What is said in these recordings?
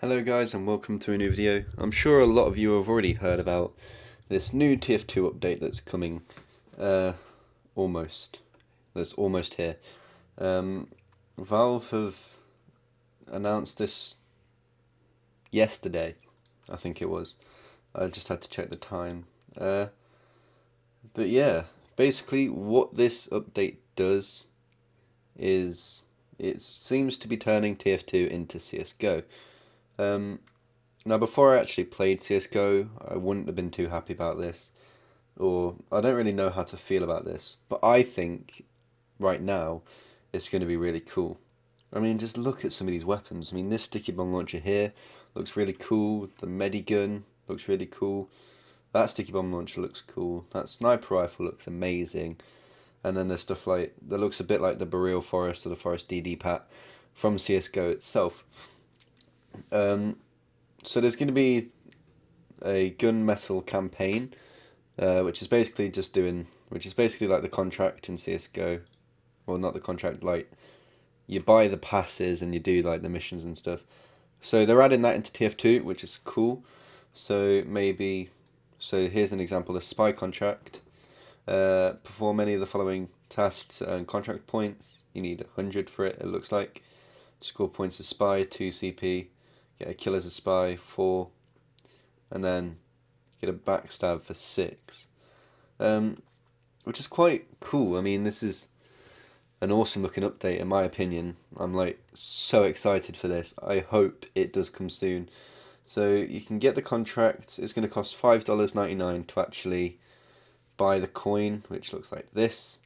Hello guys and welcome to a new video. I'm sure a lot of you have already heard about this new TF2 update that's coming almost. That's almost here. Valve have announced this yesterday, I think it was. I just had to check the time. But yeah, basically what this update does is it seems to be turning TF2 into CSGO. Now before I actually played CSGO, I wouldn't have been too happy about this, or I don't really know how to feel about this, but I think right now it's going to be really cool. I mean, just look at some of these weapons. I mean, this sticky bomb launcher here looks really cool, the medigun looks really cool, that sticky bomb launcher looks cool, that sniper rifle looks amazing, and then there's stuff like, that looks a bit like the Boreal Forest or the Forest DD Pat from CSGO itself. So there's going to be a gunmetal campaign, which is basically like the contract in CSGO. Well, not the contract, like you buy the passes and you do like the missions and stuff. So they're adding that into TF2, which is cool. So here's an example: a spy contract. Perform any of the following tasks to earn contract points. You need 100 for it. It looks like. Score points as spy, 2 CP. Get a kill as a spy, 4, and then get a backstab for 6, which is quite cool. I mean, this is an awesome looking update in my opinion. I'm like so excited for this. I hope it does come soon. So you can get the contract. It's going to cost $5.99 to actually buy the coin, which looks like this.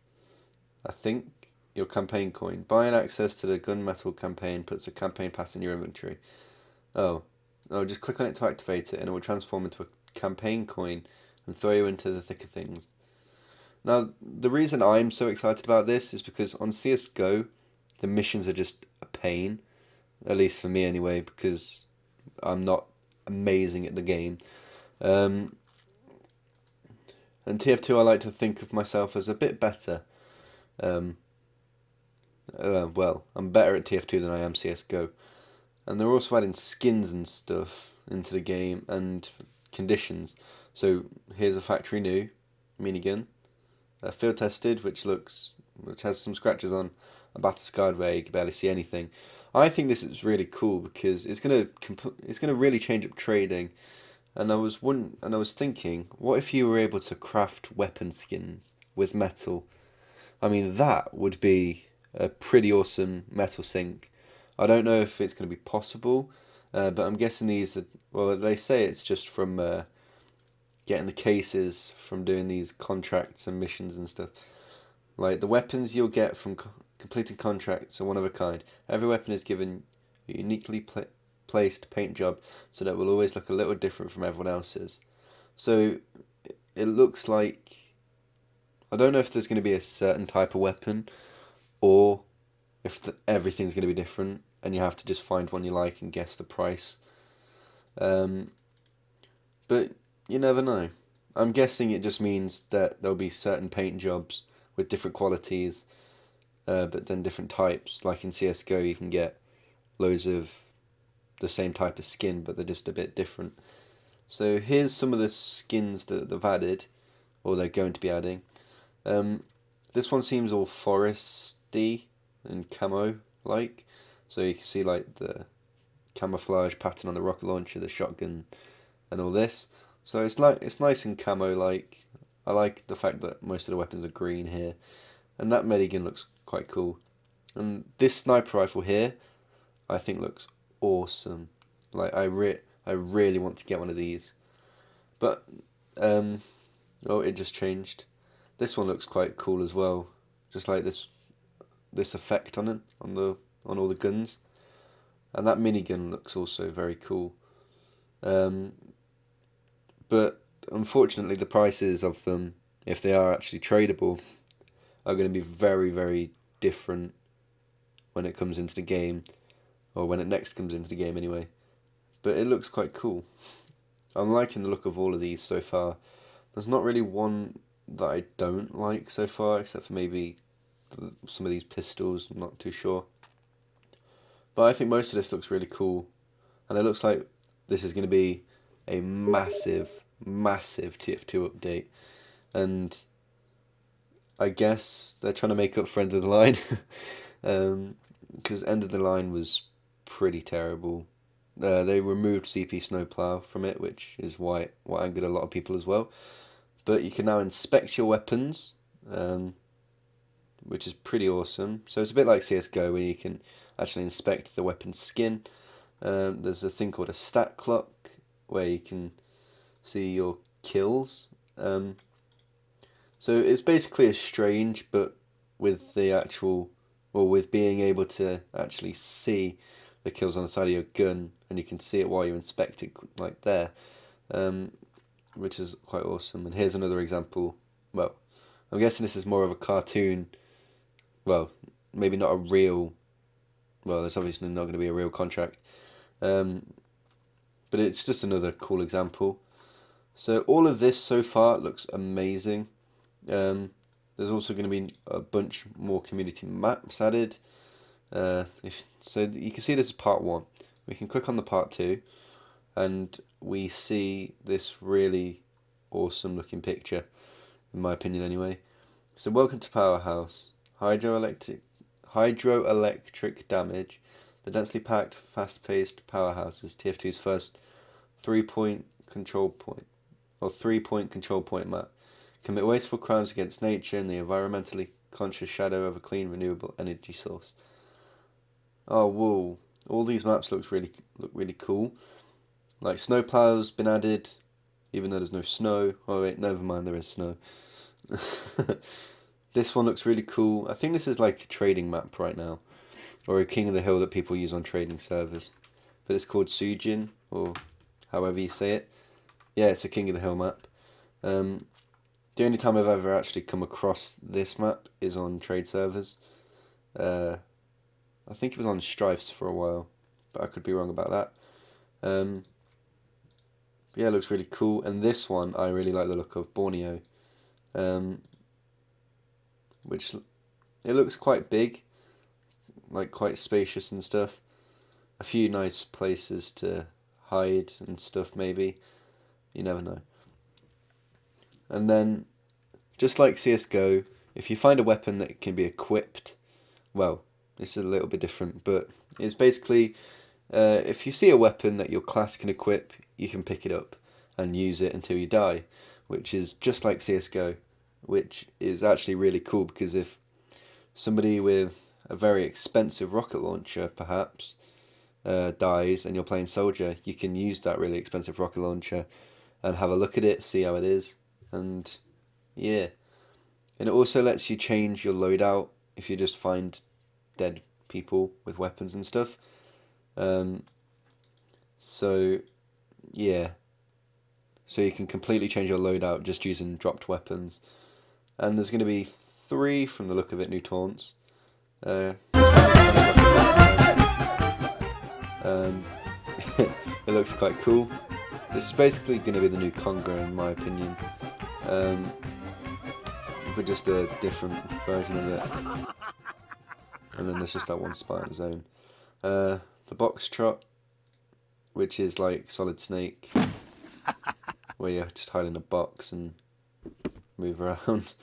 I think your campaign coin. Buying access to the gunmetal campaign puts a campaign pass in your inventory. Oh, just click on it to activate it and it will transform into a campaign coin and throw you into the thick of things. Now, the reason I'm so excited about this is because on CSGO, the missions are just a pain, at least for me anyway, because I'm not amazing at the game. And TF2, I like to think of myself as a bit better. Well, I'm better at TF2 than I am CSGO. And they're also adding skins and stuff into the game and conditions. So here's a factory new minigun, field tested, which has some scratches on, a battle scarred where you can barely see anything. I think this is really cool because it's gonna really change up trading. And I was thinking, what if you were able to craft weapon skins with metal? I mean, that would be a pretty awesome metal sync. I don't know if it's going to be possible, but I'm guessing these are, well, they say it's just from getting the cases from doing these contracts and missions and stuff. Like the weapons you'll get from completing contracts are one of a kind. Every weapon is given a uniquely placed paint job so that it will always look a little different from everyone else's. So it looks like, I don't know if there's going to be a certain type of weapon or if everything's going to be different and you have to just find one you like and guess the price. But you never know. I'm guessing it just means that there'll be certain paint jobs with different qualities, but then different types. Like in CSGO you can get loads of the same type of skin, but they're just a bit different. So here's some of the skins that they've added, or they're going to be adding. This one seems all foresty and camo like, so you can see like the camouflage pattern on the rocket launcher, the shotgun, and all this. So it's nice and camo like. I like the fact that most of the weapons are green here, and that medigun looks quite cool. And this sniper rifle here, I think looks awesome. Like I really want to get one of these, but oh, it just changed. This one looks quite cool as well, just like this effect on it, on all the guns, and that minigun looks also very cool. But unfortunately the prices of them, if they are actually tradable, are going to be very, very different when it comes into the game, or when it next comes into the game anyway. But it looks quite cool. I'm liking the look of all of these so far. There's not really one that I don't like so far, except for maybe some of these pistols. I'm not too sure, but I think most of this looks really cool, and it looks like this is going to be a massive TF2 update, and I guess they're trying to make up for End of the Line, because End of the Line was pretty terrible. They removed CP Snowplow from it, which is what angered a lot of people as well. But you can now inspect your weapons, which is pretty awesome. So it's a bit like CSGO, where you can actually inspect the weapon's skin. There's a thing called a stat clock, where you can see your kills. So it's basically as strange, but with the actual, well, with being able to actually see the kills on the side of your gun, and you can see it while you inspect it, like there, which is quite awesome. And here's another example. Well, I'm guessing this is more of a cartoon. Well, maybe not a real. Well, there's obviously not going to be a real contract, but it's just another cool example. So all of this so far looks amazing. There's also going to be a bunch more community maps added. So you can see this is part 1. We can click on the part 2, and we see this really awesome looking picture, in my opinion anyway. So welcome to Powerhouse. Hydroelectric damage. The densely packed, fast-paced Powerhouse is TF2's first 3-point control point, or 3-point control point map. Commit wasteful crimes against nature in the environmentally conscious shadow of a clean, renewable energy source. Oh, whoa! All these maps look really cool. Like Snowplow's been added, even though there's no snow. Oh wait, never mind, there is snow. This one looks really cool. I think this is like a trading map right now, or a King of the Hill that people use on trading servers. But it's called Sujin, or however you say it. Yeah, it's a King of the Hill map. The only time I've ever actually come across this map is on trade servers. I think it was on Strifes for a while, but I could be wrong about that. Yeah, it looks really cool. And this one, I really like the look of Borneo. Which, it looks quite big, like quite spacious and stuff. A few nice places to hide and stuff maybe. You never know. And then, just like CSGO, if you find a weapon that can be equipped, well, this is a little bit different, but it's basically, if you see a weapon that your class can equip, you can pick it up and use it until you die, which is just like CSGO, which is actually really cool, because if somebody with a very expensive rocket launcher, perhaps, dies and you're playing soldier, you can use that really expensive rocket launcher and have a look at it, see how it is, and yeah. And it also lets you change your loadout if you just find dead people with weapons and stuff. So yeah, so you can completely change your loadout just using dropped weapons. And there's going to be 3, from the look of it, new taunts. It looks quite cool. This is basically going to be the new Conga, in my opinion, but just a different version of it. And then there's just that one spy on zone. The box trot, which is like Solid Snake, where you just hide in a box and move around,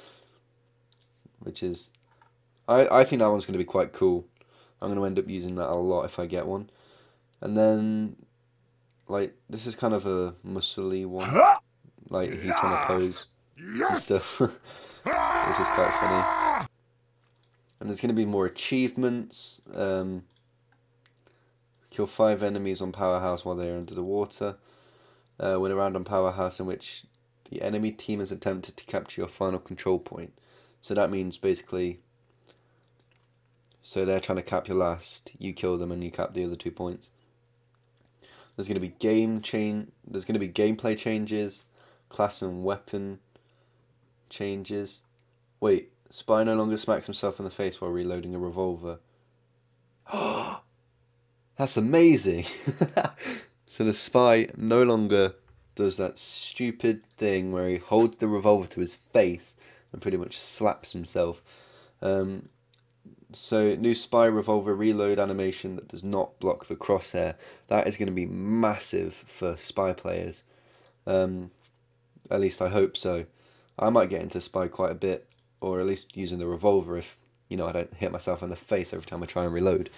which is, I think that one's going to be quite cool. I'm going to end up using that a lot if I get one. And then, like, this is kind of a muscly one, like he's trying to pose and stuff, which is quite funny. And there's going to be more achievements. Kill 5 enemies on Powerhouse while they are under the water. Win a round on Powerhouse in which the enemy team has attempted to capture your final control point. So that means basically, so they're trying to cap your last, you kill them and you cap the other 2 points. There's going to be there's going to be gameplay changes, class and weapon changes. Wait, Spy no longer smacks himself in the face while reloading a revolver. That's amazing! So the Spy no longer does that stupid thing where he holds the revolver to his face and pretty much slaps himself. So new spy revolver reload animation that does not block the crosshair. That is going to be massive for spy players. At least I hope so. I might get into spy quite a bit, or at least using the revolver if, I don't hit myself in the face every time I try and reload.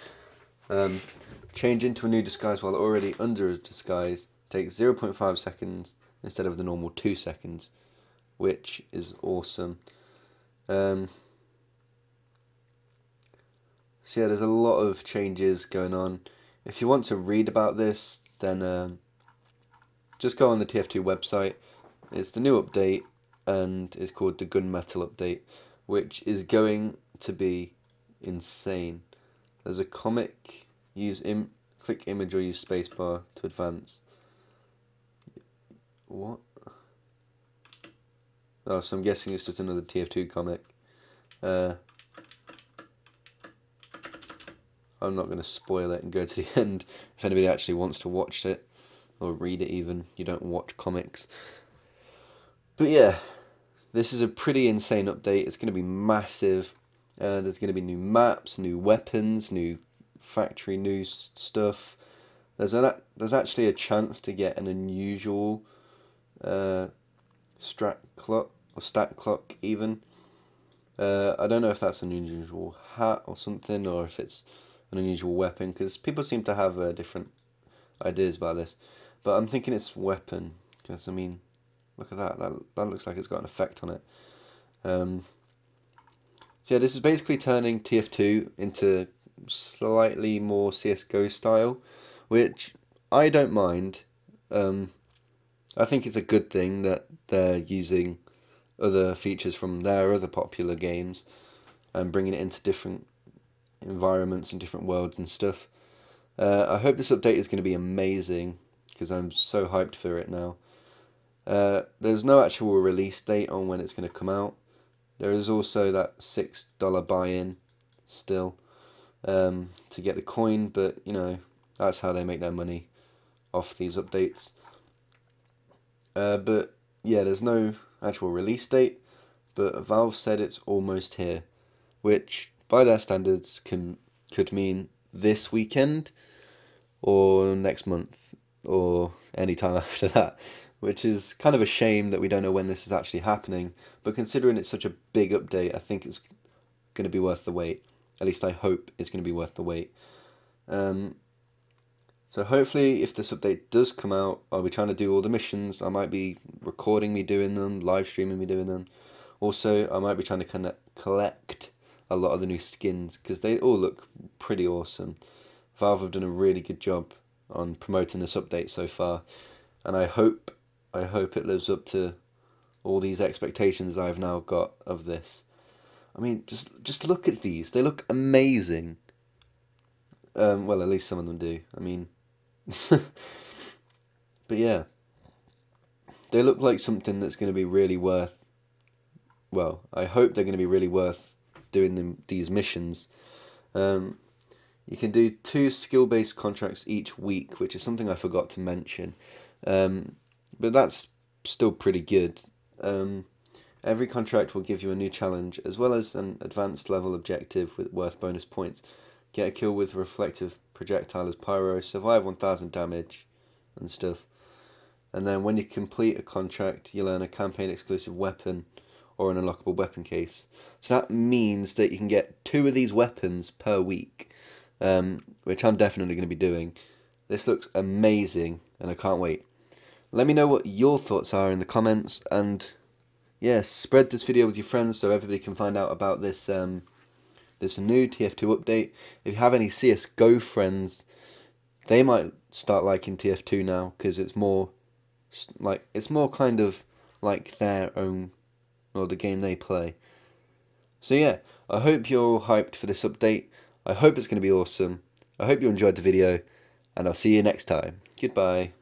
Change into a new disguise while already under a disguise takes 0.5 seconds instead of the normal 2 seconds, which is awesome. So yeah, there's a lot of changes going on. If you want to read about this, then just go on the TF2 website. It's the new update, and it's called the Gunmetal update, which is going to be insane. There's a comic, click image or use spacebar to advance. What? Oh, so I'm guessing it's just another TF2 comic. I'm not going to spoil it and go to the end if anybody actually wants to watch it or read it even. You don't watch comics. But yeah, this is a pretty insane update. It's going to be massive. There's going to be new maps, new weapons, new factory, new stuff. There's actually a chance to get an unusual strat clock or stat clock even. I don't know if that's an unusual hat or something, or if it's an unusual weapon, because people seem to have different ideas about this. But I'm thinking it's weapon, because I mean, look at that. That looks like it's got an effect on it. So yeah, this is basically turning TF2 into slightly more CSGO style, which I don't mind. I think it's a good thing that they're using other features from their other popular games and bringing it into different environments and different worlds and stuff. I hope this update is going to be amazing, because I'm so hyped for it now. There's no actual release date on when it's going to come out. There is also that $6 buy-in still to get the coin, but that's how they make their money off these updates. But yeah, there's no actual release date, but Valve said it's almost here, which by their standards could mean this weekend or next month or any time after that, which is kind of a shame that we don't know when this is actually happening. But considering it's such a big update, I think it's going to be worth the wait. At least I hope it's going to be worth the wait. So hopefully if this update does come out, I'll be trying to do all the missions. I might be recording me doing them, live streaming me doing them. Also, I might be trying to collect a lot of the new skins, because they all look pretty awesome. Valve have done a really good job on promoting this update so far, and I hope it lives up to all these expectations I've now got of this. I mean, just look at these. They look amazing. Well, at least some of them do. I mean, but yeah, they look like something that's going to be really worth. Well, I hope they're going to be really worth doing these missions. You can do 2 skill-based contracts each week, which is something I forgot to mention. But that's still pretty good. Every contract will give you a new challenge, as well as an advanced level objective worth bonus points. Get a kill with reflective projectile as pyro, survive 1000 damage, and stuff. And then when you complete a contract, you'll earn a campaign exclusive weapon or an unlockable weapon case. So that means that you can get 2 of these weapons per week, which I'm definitely going to be doing. This looks amazing, and I can't wait. Let me know what your thoughts are in the comments, and yeah, spread this video with your friends so everybody can find out about this this new TF2 update. If you have any CSGO friends, they might start liking TF2 now, because it's more kind of like their own, or the game they play. So yeah, I hope you're all hyped for this update. I hope it's going to be awesome. I hope you enjoyed the video, and I'll see you next time. Goodbye.